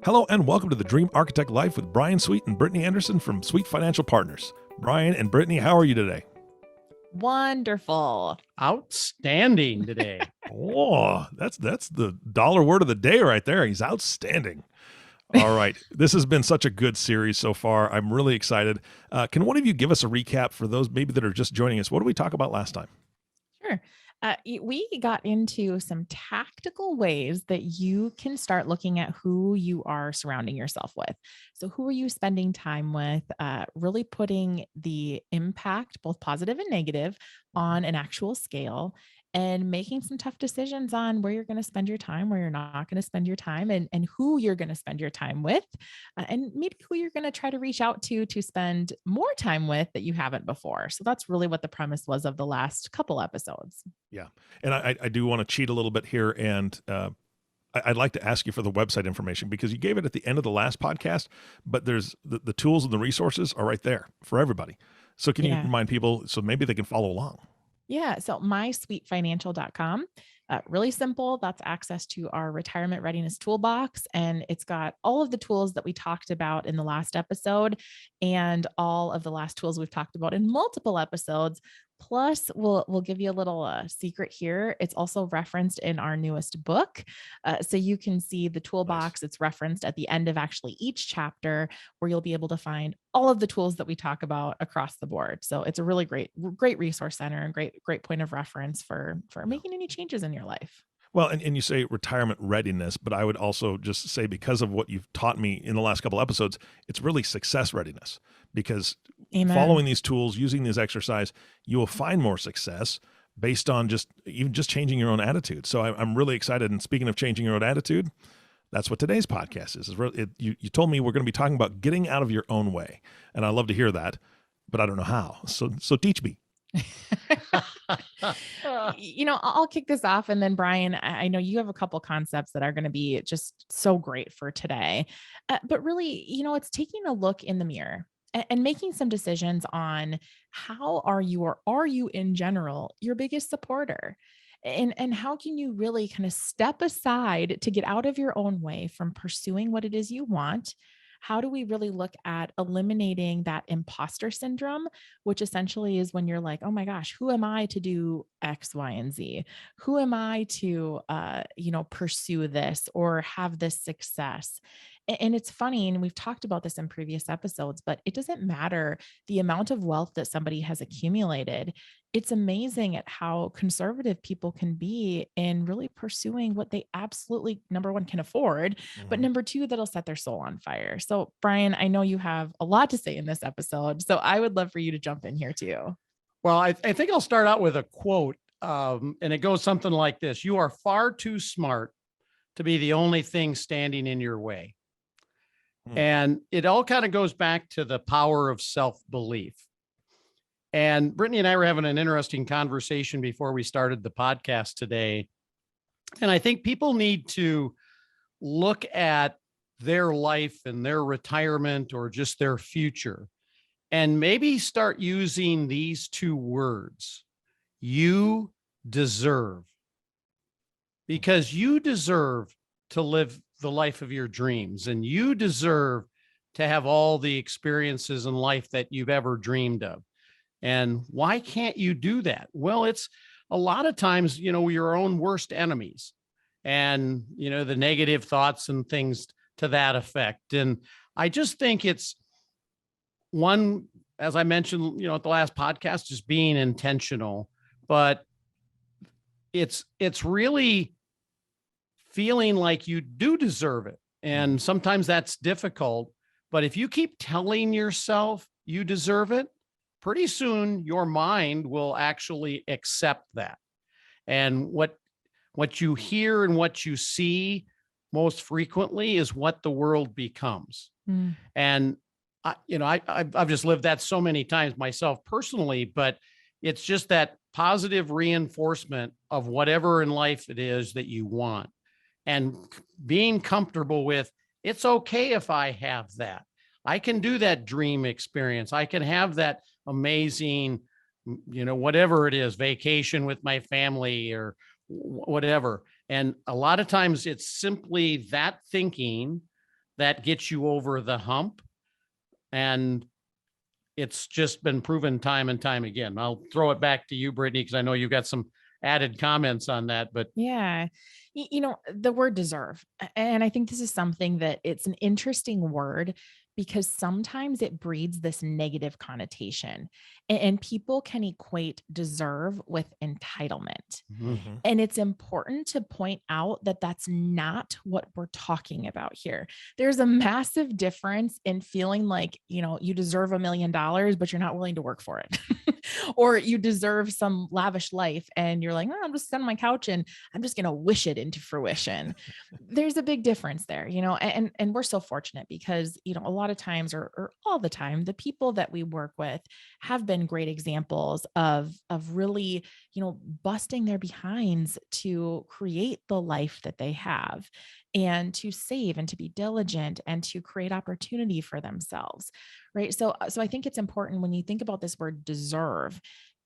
Hello and welcome to the Dream Architect Life with Bryan Sweet and Brittany Anderson from Sweet Financial Partners. Bryan and Brittany, how are you today? Wonderful. Outstanding today. Oh, that's the dollar word of the day right there. He's outstanding. All right. This has been such a good series so far. I'm really excited. Can one of you give us a recap for those maybe that are just joining us? What did we talk about last time? Sure. We got into some tactical ways that you can start looking at who you are surrounding yourself with. So who are you spending time with? Really putting the impact, both positive and negative, on an actual scale and making some tough decisions on where you're going to spend your time, where you're not going to spend your time, and who you're going to spend your time with, and maybe who you're going to try to reach out to spend more time with that you haven't before. So that's really what the premise was of the last couple episodes. Yeah. And I do want to cheat a little bit here. And I'd like to ask you for the website information because you gave it at the end of the last podcast, but there's the tools and the resources are right there for everybody. So can you remind people so maybe they can follow along? Yeah. So mysweetfinancial.com. Really simple. That's access to our retirement readiness toolbox. And it's got all of the tools that we talked about in the last episode and all of the last tools we've talked about in multiple episodes. Plus, we'll give you a little secret here. It's also referenced in our newest book. So you can see the toolbox. Nice. It's referenced at the end of actually each chapter where you'll be able to find all of the tools that we talk about across the board. So it's a really great resource center and great point of reference for making any changes in your life. Well, and you say retirement readiness, but I would also just say because of what you've taught me in the last couple episodes, it's really success readiness because Amen. Following these tools, using these exercise, you will find more success based on just changing your own attitude. So I'm really excited. And speaking of changing your own attitude, that's what today's podcast is. You told me we're going to be talking about getting out of your own way. And I love to hear that, but I don't know how. So teach me. I'll kick this off. And then Bryan, I know you have a couple concepts that are going to be just so great for today. But really, it's taking a look in the mirror and making some decisions on how are you, or are you in general, your biggest supporter? And how can you really kind of step aside to get out of your own way from pursuing what it is you want? How do we really look at eliminating that imposter syndrome, which essentially is when you're like, oh my gosh, who am I to do X, Y, and Z? Who am I to, pursue this or have this success? And it's funny, and we've talked about this in previous episodes, but it doesn't matter the amount of wealth that somebody has accumulated. It's amazing at how conservative people can be in really pursuing what they absolutely, number one, can afford, but number two, that'll set their soul on fire. So Bryan, I know you have a lot to say in this episode, so I would love for you to jump in here too. Well, I think I'll start out with a quote, and it goes something like this: "You are far too smart to be the only thing standing in your way." And it all kind of goes back to the power of self-belief. And Brittany and I were having an interesting conversation before we started the podcast today. And I think people need to look at their life and their retirement or just their future and maybe start using these two words: you deserve. Because you deserve to live the life of your dreams, and you deserve to have all the experiences in life that you've ever dreamed of. And why can't you do that? Well, it's a lot of times, your own worst enemies and, the negative thoughts and things to that effect. And I just think it's one, as I mentioned, at the last podcast, just being intentional, but it's really feeling like you do deserve it. And sometimes that's difficult, but if you keep telling yourself you deserve it, pretty soon your mind will actually accept that. And what you hear and what you see most frequently is what the world becomes. And I've just lived that so many times myself personally, but it's just that positive reinforcement of whatever in life it is that you want. And being comfortable with, it's okay if I have that. I can do that dream experience. I can have that amazing, whatever it is, vacation with my family or whatever. And a lot of times it's simply that thinking that gets you over the hump. And it's just been proven time and time again. I'll throw it back to you, Brittany, because I know you've got some added comments on that, but Yeah. The word deserve. And I think this is something that it's an interesting word because sometimes it breeds this negative connotation and people can equate deserve with entitlement. Mhm. And it's important to point out that that's not what we're talking about here. There's a massive difference in feeling like, you deserve $1 million, but you're not willing to work for it. Or you deserve some lavish life and you're like, oh, I'm just sitting on my couch and I'm just going to wish it into fruition. There's a big difference there, and we're so fortunate because, a lot of times or all the time, the people that we work with have been great examples of really, busting their behinds to create the life that they have and to save and to be diligent and to create opportunity for themselves. Right. So I think it's important when you think about this word deserve,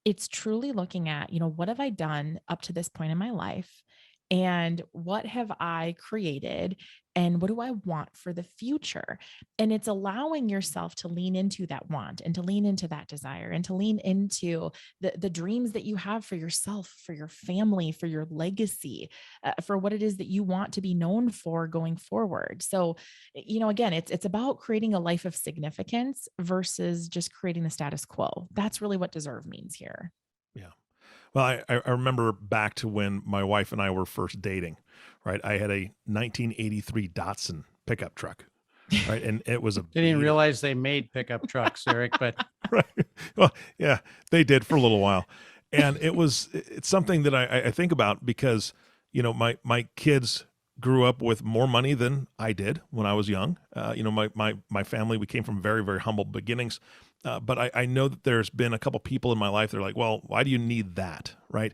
it's truly looking at, what have I done up to this point in my life? And what have I created? And what do I want for the future? And it's allowing yourself to lean into that want and to lean into that desire and to lean into the dreams that you have for yourself, for your family, for your legacy, for what it is that you want to be known for going forward. So, again, it's about creating a life of significance versus just creating the status quo. That's really what deserve means here. Yeah. Well, I remember back to when my wife and I were first dating, right? I had a 1983 Datsun pickup truck, right? And it was a didn't even realize they made pickup trucks, Eric, but right. Well, yeah, they did for a little while. And it's something that I think about because, my kids grew up with more money than I did when I was young. My family, we came from very, very humble beginnings. But I know that there's been a couple people in my life that are like, well, why do you need that? Right.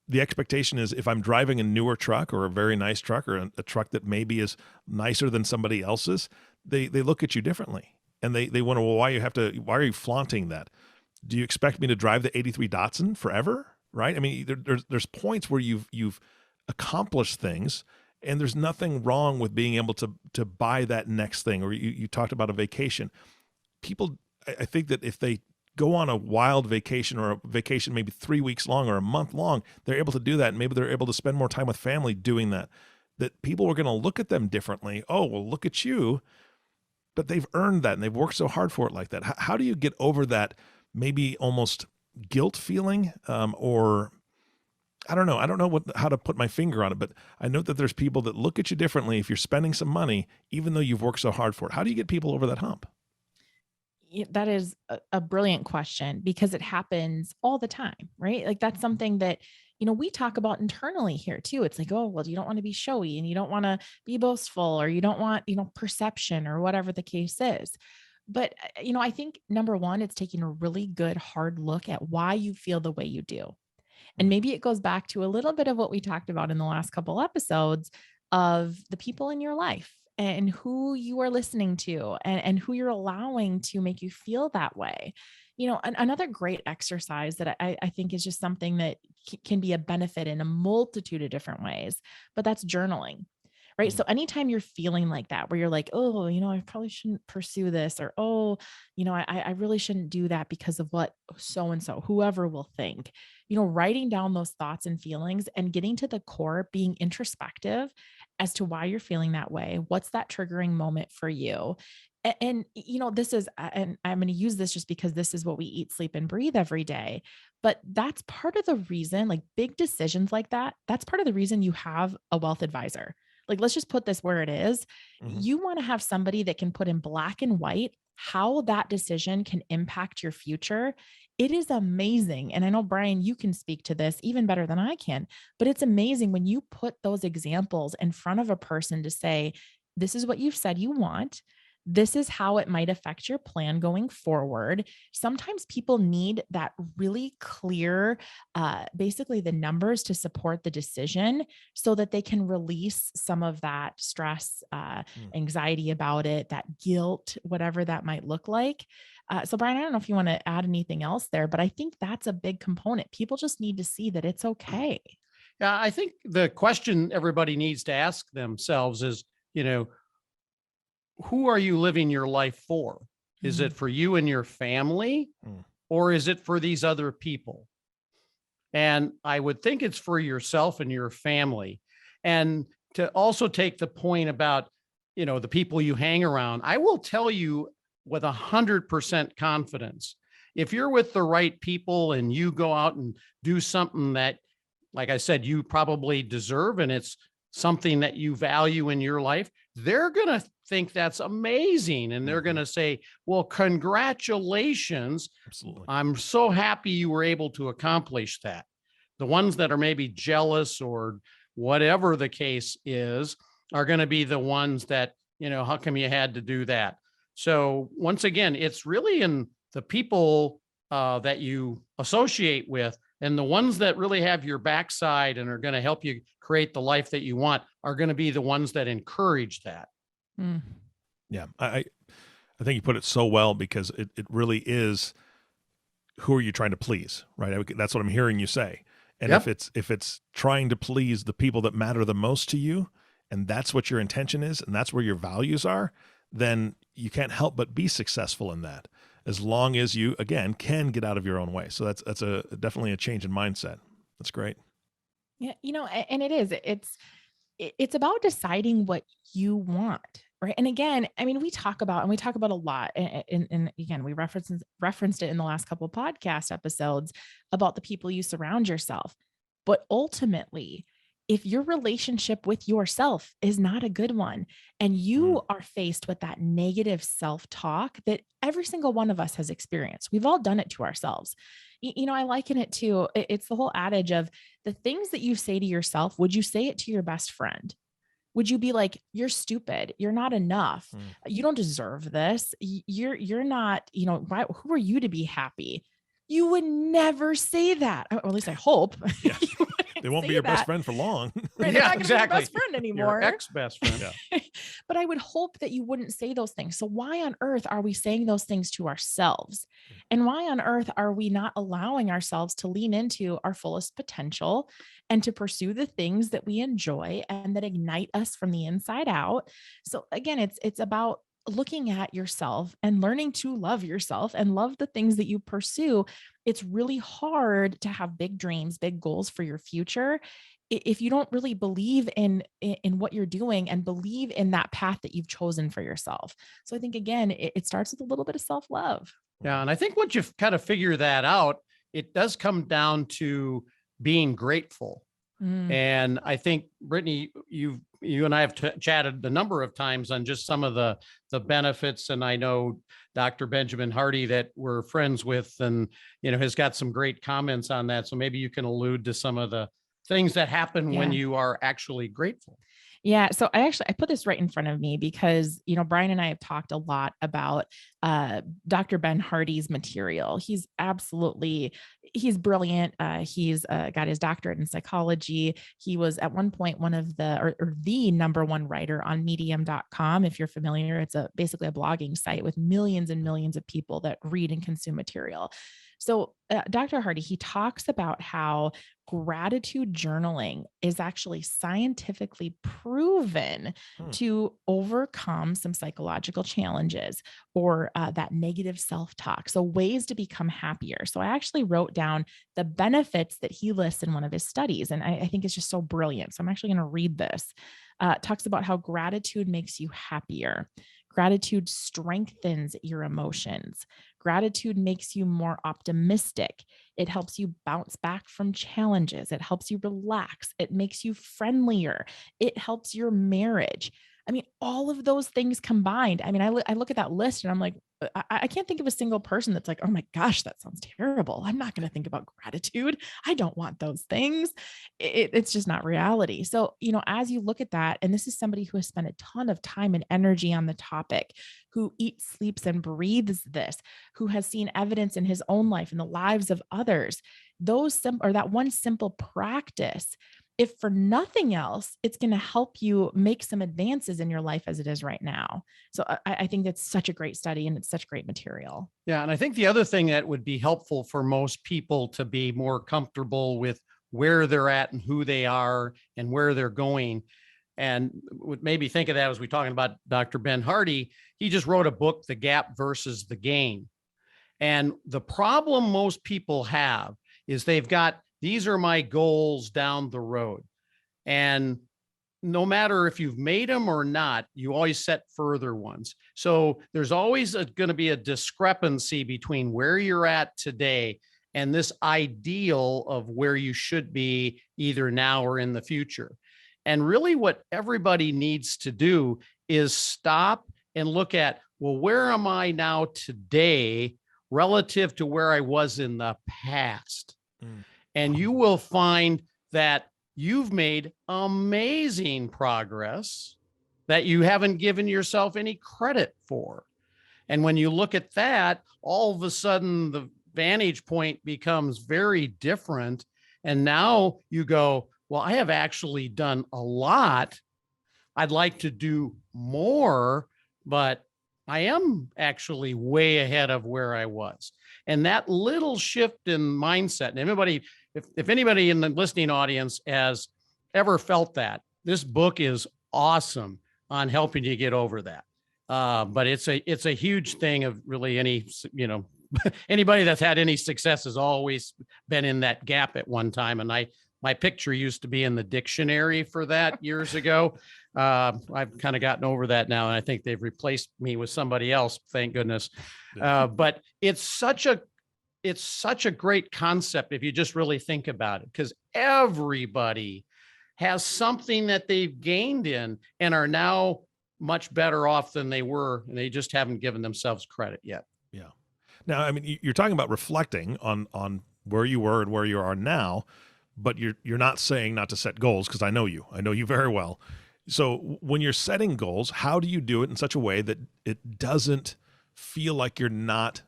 The expectation is if I'm driving a newer truck or a very nice truck or a truck that maybe is nicer than somebody else's, they look at you differently. And they wonder, well, why are you flaunting that? Do you expect me to drive the 83 Datsun forever? Right. I mean, there's points where you've accomplished things and there's nothing wrong with being able to buy that next thing. Or you talked about a vacation. People, I think that if they go on a wild vacation or a vacation maybe 3 weeks long or a month long, they're able to do that. And maybe they're able to spend more time with family doing that, that people are going to look at them differently. Oh, well, look at you. But they've earned that and they've worked so hard for it like that. How do you get over that maybe almost guilt feeling or I don't know. I don't know how to put my finger on it, but I know that there's people that look at you differently if you're spending some money, even though you've worked so hard for it. How do you get people over that hump? That is a brilliant question because it happens all the time, right? Like that's something that, we talk about internally here too. It's like, oh, well, you don't want to be showy and you don't want to be boastful or you don't want, perception or whatever the case is. But, I think number one, it's taking a really good hard look at why you feel the way you do. And maybe it goes back to a little bit of what we talked about in the last couple episodes of the people in your life and who you are listening to and who you're allowing to make you feel that way. Another great exercise that I think is just something that can be a benefit in a multitude of different ways, but that's journaling. Right. Mm. So anytime you're feeling like that, where you're like, oh, I probably shouldn't pursue this, or, oh, I really shouldn't do that because of what so-and-so, whoever will think, writing down those thoughts and feelings and getting to the core, being introspective as to why you're feeling that way. What's that triggering moment for you? And this is, and I'm going to use this just because this is what we eat, sleep, and breathe every day. But that's part of the reason, like big decisions like that, that's part of the reason you have a wealth advisor. Like, let's just put this where it is. Mm-hmm. You want to have somebody that can put in black and white how that decision can impact your future. It is amazing. And I know, Bryan, you can speak to this even better than I can, but it's amazing when you put those examples in front of a person to say, this is what you've said you want. This is how it might affect your plan going forward. Sometimes people need that really clear, basically the numbers to support the decision so that they can release some of that stress, anxiety about it, that guilt, whatever that might look like. So Bryan, I don't know if you want to add anything else there, but I think that's a big component. People just need to see that it's okay. Yeah, I think the question everybody needs to ask themselves is, who are you living your life for? Is it for you and your family, or is it for these other people? And I would think it's for yourself and your family. And to also take the point about, the people you hang around, I will tell you with 100% confidence, if you're with the right people and you go out and do something that, like I said, you probably deserve, and it's something that you value in your life, they're going to think that's amazing. And they're going to say, well, congratulations. Absolutely. I'm so happy you were able to accomplish that. The ones that are maybe jealous or whatever the case is are going to be the ones that, how come you had to do that? So once again, it's really in the people that you associate with, and the ones that really have your backside and are going to help you create the life that you want are going to be the ones that encourage that. Yeah. I think you put it so well, because it really is, who are you trying to please, right? That's what I'm hearing you say. And Yep. if it's trying to please the people that matter the most to you, and that's what your intention is, and that's where your values are, then you can't help but be successful in that, as long as you, again, can get out of your own way. So that's definitely a change in mindset. That's great. Yeah, and it's about deciding what you want, right? And again, I mean, we talk about a lot, and again, we referenced it in the last couple of podcast episodes about the people you surround yourself. But ultimately, if your relationship with yourself is not a good one, and you are faced with that negative self-talk that every single one of us has experienced, we've all done it to ourselves. I liken it to, it's the whole adage of the things that you say to yourself. Would you say it to your best friend? Would you be like, you're stupid, you're not enough, you don't deserve this, you're not, who are you to be happy? You would never say that, or at least I hope. Yeah. They won't be your best friend for long. Right, yeah, not exactly. Be your best friend anymore. Your ex-best friend. Yeah. But I would hope that you wouldn't say those things. So why on earth are we saying those things to ourselves? And why on earth are we not allowing ourselves to lean into our fullest potential and to pursue the things that we enjoy and that ignite us from the inside out? So again, it's about looking at yourself and learning to love yourself and love the things that you pursue. It's really hard to have big dreams, big goals for your future if you don't really believe in what you're doing and believe in that path that you've chosen for yourself. So I think, again, it starts with a little bit of self-love. Yeah. And I think once you kind of figure that out, it does come down to being grateful. And I think, Brittany, you and I have chatted a number of times on just some of the benefits. And I know Dr. Benjamin Hardy, that we're friends with, and, has got some great comments on that. So maybe you can allude to some of the things that happen when you are actually grateful. Yeah. So I put this right in front of me because, Bryan and I have talked a lot about Dr. Ben Hardy's material. He's brilliant. He's got his doctorate in psychology. He was at one point one of the number one writer on medium.com. If you're familiar, it's basically a blogging site with millions and millions of people that read and consume material. So Dr. Hardy, he talks about how gratitude journaling is actually scientifically proven to overcome some psychological challenges or that negative self-talk. So ways to become happier. So I actually wrote down the benefits that he lists in one of his studies. And I think it's just so brilliant. So I'm actually going to read this. It talks about how gratitude makes you happier. Gratitude strengthens your emotions. Gratitude makes you more optimistic. It helps you bounce back from challenges. It helps you relax. It makes you friendlier. It helps your marriage. I mean, all of those things combined. I mean, I look at that list and I'm like, I can't think of a single person that's like, oh my gosh, that sounds terrible. I'm not going to think about gratitude. I don't want those things. It's just not reality. So, as you look at that, and this is somebody who has spent a ton of time and energy on the topic, who eats, sleeps, and breathes this, who has seen evidence in his own life and the lives of others, that one simple practice, if for nothing else, it's going to help you make some advances in your life as it is right now. So I think that's such a great study and it's such great material. Yeah. And I think the other thing that would be helpful for most people to be more comfortable with where they're at and who they are and where they're going, And what made me think of that was we talking about Dr. Ben Hardy. He just wrote a book, The Gap versus the Gain. And the problem most people have is they've got, these are my goals down the road. And no matter if you've made them or not, you always set further ones. So there's always going to be a discrepancy between where you're at today and this ideal of where you should be either now or in the future. And really what everybody needs to do is stop and look at, well, where am I now today relative to where I was in the past? And you will find that you've made amazing progress that you haven't given yourself any credit for. And when you look at that, all of a sudden the vantage point becomes very different. And now you go, well, I have actually done a lot. I'd like to do more, but I am actually way ahead of where I was. And that little shift in mindset, and everybody, if anybody in the listening audience has ever felt that, this book is awesome on helping you get over that. But it's a huge thing of really any, anybody that's had any success has always been in that gap at one time. And my picture used to be in the dictionary for that years ago. I've kind of gotten over that now, and I think they've replaced me with somebody else. Thank goodness. But it's such a great concept if you just really think about it, because everybody has something that they've gained in and are now much better off than they were, and they just haven't given themselves credit yet. Yeah. Now, I mean, you're talking about reflecting on where you were and where you are now, but you're not saying not to set goals, because I know you very well. So when you're setting goals, how do you do it in such a way that it doesn't feel like you're not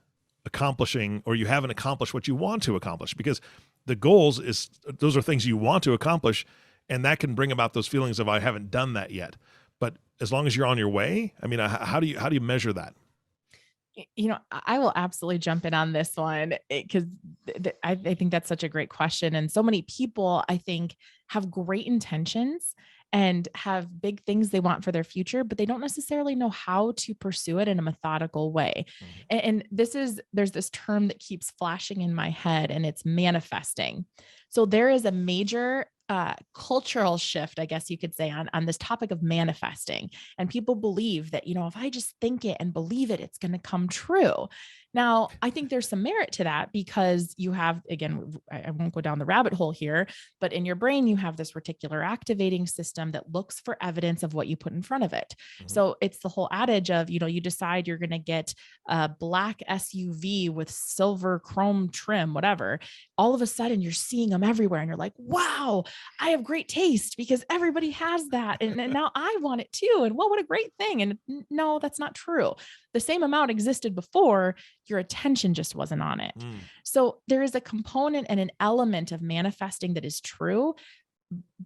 accomplishing, or you haven't accomplished what you want to accomplish? Because the goals those are things you want to accomplish, and that can bring about those feelings of I haven't done that yet. But as long as you're on your way, I mean, how do you measure that? I will absolutely jump in on this one, because I think that's such a great question. And so many people, I think, have great intentions and have big things they want for their future, but they don't necessarily know how to pursue it in a methodical way. And there's this term that keeps flashing in my head, and it's manifesting. So there is a major cultural shift, I guess you could say, on this topic of manifesting. And people believe that, if I just think it and believe it, it's going to come true. Now, I think there's some merit to that, because you have, again, I won't go down the rabbit hole here, but in your brain, you have this reticular activating system that looks for evidence of what you put in front of it. So it's the whole adage of, you decide you're going to get a black SUV with silver chrome trim, whatever. All of a sudden you're seeing them everywhere, and you're like, wow, I have great taste because everybody has that. And now I want it too. And what a great thing. And no, that's not true. The same amount existed before, your attention just wasn't on it. So there is a component and an element of manifesting that is true.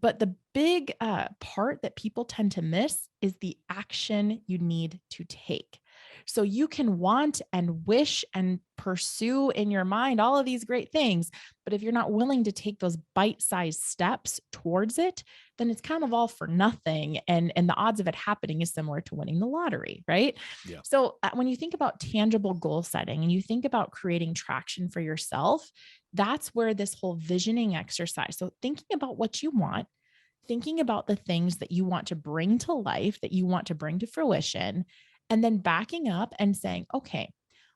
But the big part that people tend to miss is the action you need to take. So you can want and wish and pursue in your mind all of these great things, but if you're not willing to take those bite-sized steps towards it, then it's kind of all for nothing. And the odds of it happening is similar to winning the lottery, right? Yeah. So when you think about tangible goal setting and you think about creating traction for yourself, that's where this whole visioning exercise. So thinking about what you want, thinking about the things that you want to bring to life, that you want to bring to fruition, and then backing up and saying, okay,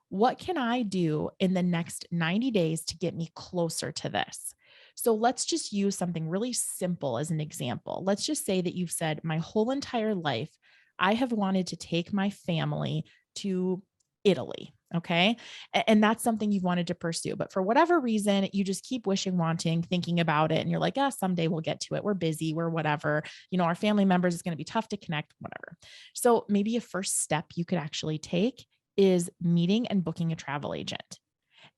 what can I do in the next 90 days to get me closer to this? So let's just use something really simple as an example. Let's just say that you've said, my whole entire life, I have wanted to take my family to Italy. Okay. And that's something you've wanted to pursue, but for whatever reason, you just keep wishing, wanting, thinking about it. And you're like, someday we'll get to it. We're busy. We're whatever, our family members, it's going to be tough to connect, whatever. So maybe a first step you could actually take is meeting and booking a travel agent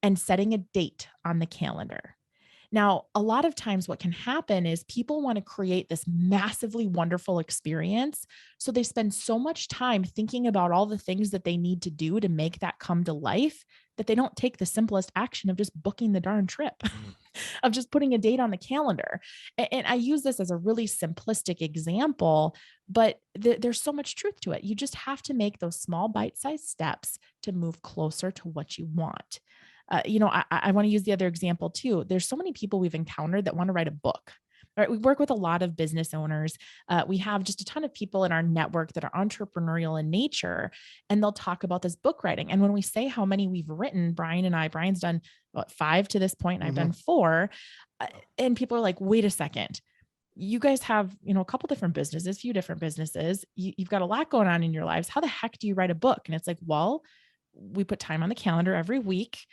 and setting a date on the calendar. Now, a lot of times what can happen is people want to create this massively wonderful experience. So they spend so much time thinking about all the things that they need to do to make that come to life that they don't take the simplest action of just booking the darn trip, of just putting a date on the calendar. And I use this as a really simplistic example, but there's so much truth to it. You just have to make those small bite-sized steps to move closer to what you want. I want to use the other example too. There's so many people we've encountered that want to write a book. Right. We work with a lot of business owners. We have just a ton of people in our network that are entrepreneurial in nature, and they'll talk about this book writing. And when we say how many we've written, Brian's done about 5 to this point, and I've done 4. And people are like, wait a second. You guys have, a couple different businesses, few different businesses. You've got a lot going on in your lives. How the heck do you write a book? And it's like, well, we put time on the calendar every week.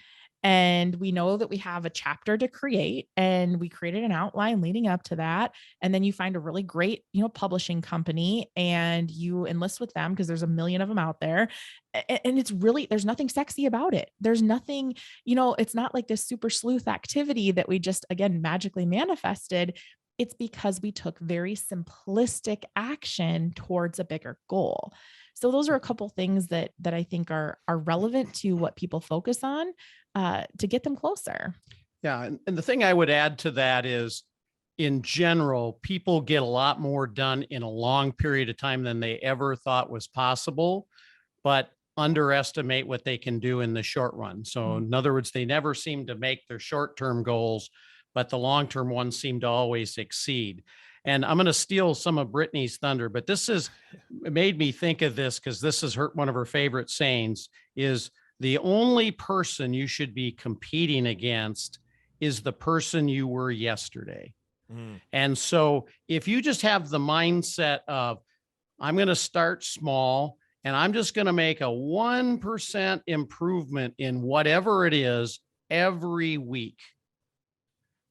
And we know that we have a chapter to create, and we created an outline leading up to that. And then you find a really great, publishing company, and you enlist with them because there's a million of them out there. And it's really, there's nothing sexy about it. There's nothing, it's not like this super sleuth activity that we just, again, magically manifested. It's because we took very simplistic action towards a bigger goal. So those are a couple things that I think are relevant to what people focus on to get them closer. Yeah. And the thing I would add to that is, in general, people get a lot more done in a long period of time than they ever thought was possible, but underestimate what they can do in the short run. So in other words, they never seem to make their short-term goals, but the long-term ones seem to always exceed. And I'm going to steal some of Brittany's thunder, but it made me think of this because this is one of her favorite sayings is, the only person you should be competing against is the person you were yesterday. And so if you just have the mindset of, I'm going to start small and I'm just going to make a 1% improvement in whatever it is every week.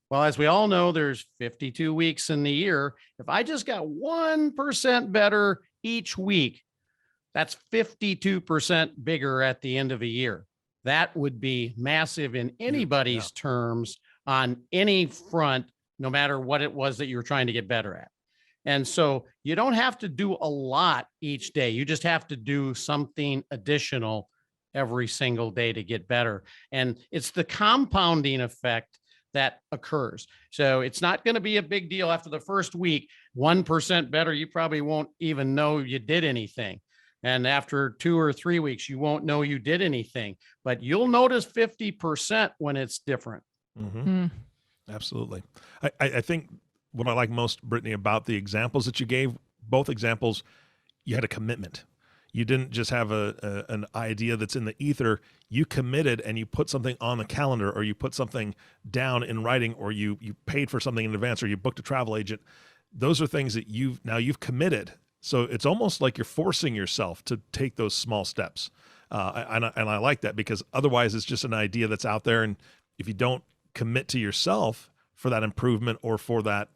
Well, as we all know, there's 52 weeks in the year. If I just got 1% better each week, that's 52% bigger at the end of a year. That would be massive in anybody's terms on any front, no matter what it was that you were trying to get better at. And so you don't have to do a lot each day. You just have to do something additional every single day to get better. And it's the compounding effect that occurs. So it's not going to be a big deal after the first week. 1% better, you probably won't even know you did anything. And after 2 or 3 weeks, you won't know you did anything, but you'll notice 50% when it's different. Absolutely. I think what I like most, Brittany, about the examples that you gave, both examples, you had a commitment. You didn't just have an idea that's in the ether. You committed and you put something on the calendar, or you put something down in writing, or you paid for something in advance, or you booked a travel agent. Those are things that you've committed. So it's almost like you're forcing yourself to take those small steps. And I like that, because otherwise it's just an idea that's out there. And if you don't commit to yourself for that improvement or for that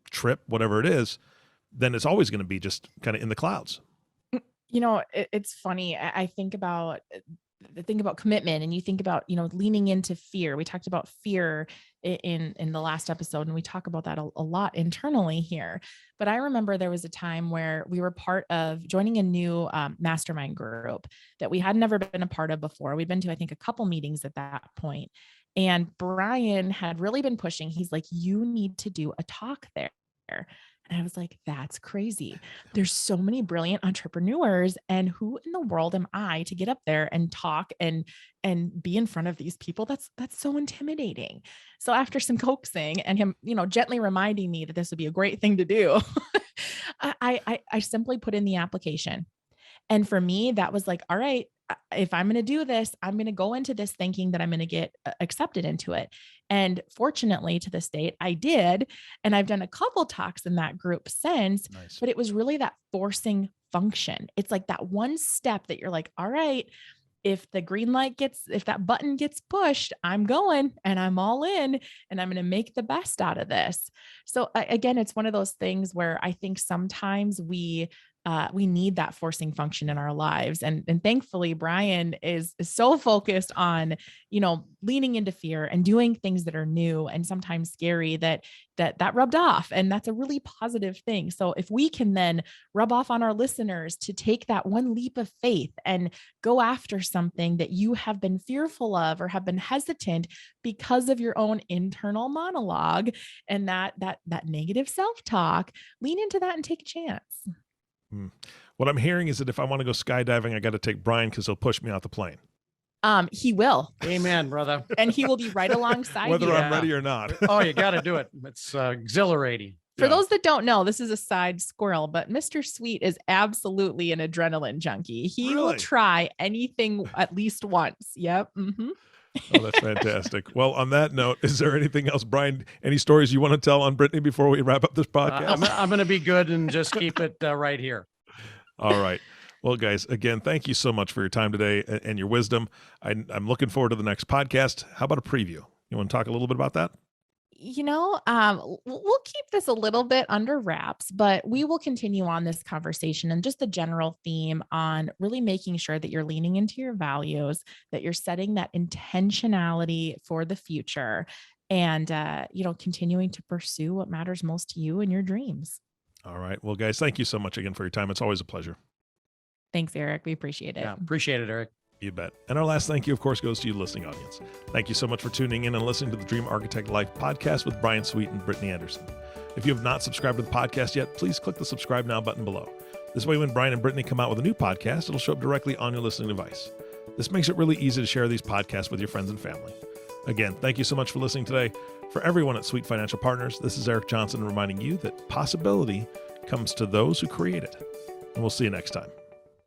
trip, whatever it is, then it's always going to be just kind of in the clouds. It's funny. I think about commitment, and you think about, leaning into fear. We talked about fear in the last episode, and we talk about that a lot internally here. But I remember there was a time where we were part of joining a new mastermind group that we had never been a part of before. We'd been to, I think, a couple meetings at that point. And Bryan had really been pushing. He's like, you need to do a talk there. And I was like, that's crazy. There's so many brilliant entrepreneurs, and who in the world am I to get up there and talk and be in front of these people? That's so intimidating. So after some coaxing and him, gently reminding me that this would be a great thing to do, I simply put in the application. And for me, that was like, all right, if I'm going to do this, I'm going to go into this thinking that I'm going to get accepted into it. And fortunately, to this date, I did. And I've done a couple talks in that group since, Nice. But it was really that forcing function. It's like that one step that you're like, all right, if that button gets pushed, I'm going and I'm all in, and I'm going to make the best out of this. So again, it's one of those things where I think sometimes we we need that forcing function in our lives. And thankfully, Bryan is so focused on, leaning into fear and doing things that are new and sometimes scary that rubbed off. And that's a really positive thing. So if we can then rub off on our listeners to take that one leap of faith and go after something that you have been fearful of or have been hesitant because of your own internal monologue and that negative self-talk, lean into that and take a chance. What I'm hearing is that if I want to go skydiving, I got to take Bryan because he'll push me off the plane. He will. Amen, brother. And he will be right alongside whether you. I'm ready or not. Oh, you got to do it. It's exhilarating. For those that don't know, this is a side squirrel, but Mr. Sweet is absolutely an adrenaline junkie. He will try anything at least once. Yep. Mm-hmm. Oh, that's fantastic. Well, on that note, is there anything else, Bryan, any stories you want to tell on Brittany before we wrap up this podcast? I'm going to be good and just keep it right here. All right. Well, guys, again, thank you so much for your time today and your wisdom. I'm looking forward to the next podcast. How about a preview? You want to talk a little bit about that? We'll keep this a little bit under wraps, but we will continue on this conversation and just the general theme on really making sure that you're leaning into your values, that you're setting that intentionality for the future and, continuing to pursue what matters most to you and your dreams. All right. Well, guys, thank you so much again for your time. It's always a pleasure. Thanks, Eric. We appreciate it. Yeah, appreciate it, Eric. You bet. And our last thank you, of course, goes to you, listening audience. Thank you so much for tuning in and listening to the Dream Architect Life podcast with Bryan Sweet and Brittany Anderson. If you have not subscribed to the podcast yet, please click the subscribe now button below. This way, when Bryan and Brittany come out with a new podcast, it'll show up directly on your listening device. This makes it really easy to share these podcasts with your friends and family. Again, thank you so much for listening today. For everyone at Sweet Financial Partners, this is Eric Johnson reminding you that possibility comes to those who create it. And we'll see you next time.